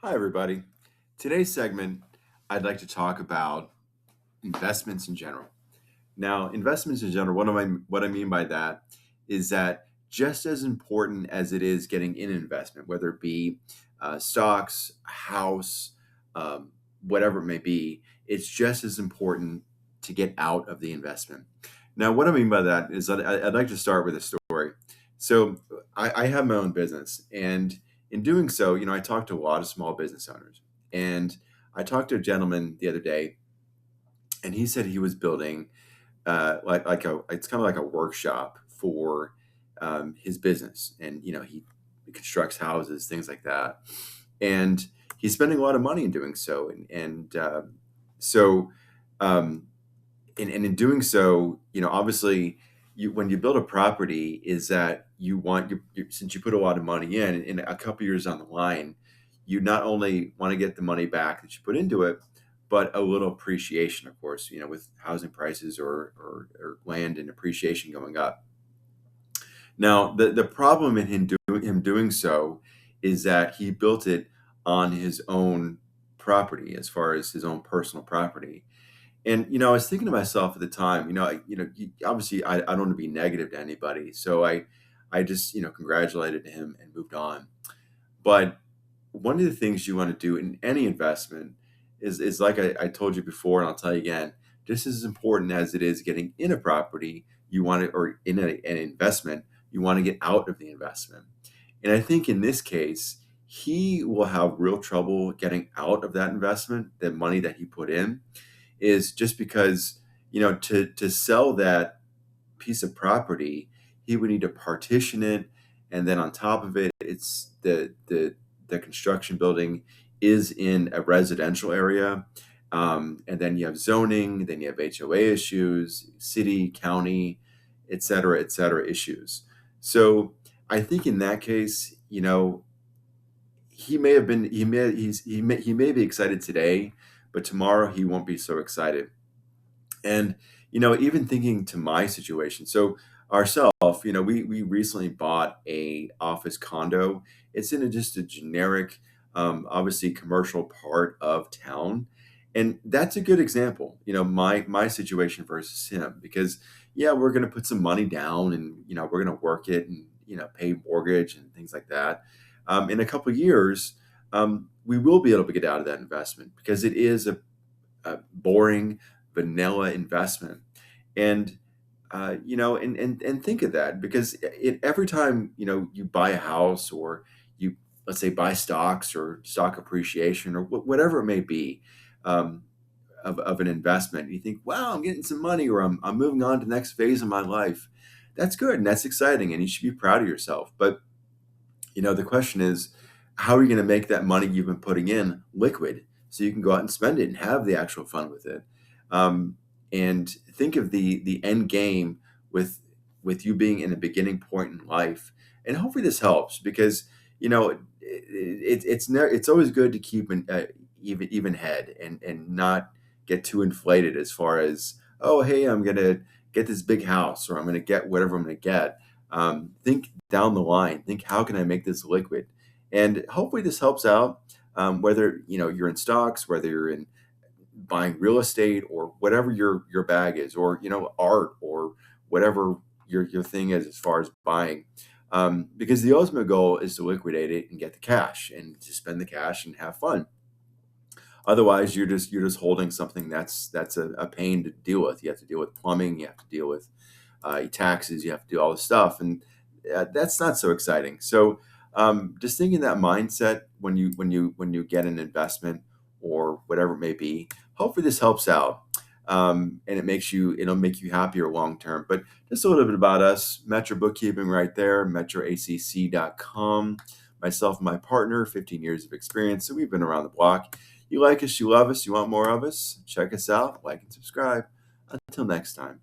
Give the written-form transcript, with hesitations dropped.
Hi, everybody. Today's segment, I'd like to talk about investments in general. Now, investments in general, what I mean by that is that just as important as it is getting in an investment, whether it be stocks, a house, um, whatever it may be, it's just as important to get out of the investment. Now, what I mean by that is that I'd like to start with a story. So, I have my own business, and in doing so, I talk to a lot of small business owners. And I talked to a gentleman the other day, and he said he was building like a it's kind of like a workshop for his business, and he constructs houses, things like that, and he's spending a lot of money in doing so, and so um, and in doing so, obviously, when you build a property, is that you want since you put a lot of money in a couple years on the line, you not only want to get the money back that you put into it, but a little appreciation, of course, with housing prices or land and appreciation going up. Now, the problem in him doing so is that he built it on his own property, as far as his own personal property. And I was thinking to myself at the time, obviously, I don't want to be negative to anybody, so I just congratulated him and moved on. But one of the things you want to do in any investment is like I told you before, and I'll tell you again, just as important as it is getting in a property, you want to, or in an investment, you want to get out of the investment. And I think in this case, he will have real trouble getting out of that investment, the money that he put in, is just because to sell that piece of property, he would need to partition it, and then on top of it, it's the construction building is in a residential area, and then you have zoning, then you have HOA issues, city, county, et cetera issues. So I think in that case, he may be excited today, but tomorrow he won't be so excited. And even thinking to my situation, so ourselves, we recently bought a office condo. It's in just a generic, obviously commercial part of town, and that's a good example. My situation versus him, because yeah, we're going to put some money down, and we're going to work it, and pay mortgage and things like that. In a couple of years, we will be able to get out of that investment because it is a boring vanilla investment. And and think of that, because every time you buy a house, or you, let's say, buy stocks or stock appreciation, or whatever it may be, um, of an investment, you think, wow, I'm getting some money, or I'm moving on to the next phase of my life. That's good, and that's exciting, and you should be proud of yourself. But the question is, how are you going to make that money you've been putting in liquid so you can go out and spend it and have the actual fun with it? Um, and think of the end game with you being in a beginning point in life. And hopefully this helps, because it's always good to keep an even head, and not get too inflated as far as, oh, hey, I'm gonna get this big house, or I'm gonna get whatever I'm gonna get. Think down the line. Think, how can I make this liquid? And hopefully this helps out. Whether you're in stocks, whether you're in buying real estate, or whatever your bag is, or art, or whatever your thing is as far as buying. Because the ultimate goal is to liquidate it and get the cash, and to spend the cash and have fun. Otherwise, you're just holding something that's a pain to deal with. You have to deal with plumbing, you have to deal with your taxes, you have to do all this stuff, and that's not so exciting. So just thinking that mindset when you get an investment, or whatever it may be. Hopefully this helps out, and it'll make you happier long term. But just a little bit about us: Metro Bookkeeping, right there, metroacc.com. Myself and my partner, 15 years of experience, so we've been around the block. You like us, you love us, you want more of us, check us out, like and subscribe. Until next time.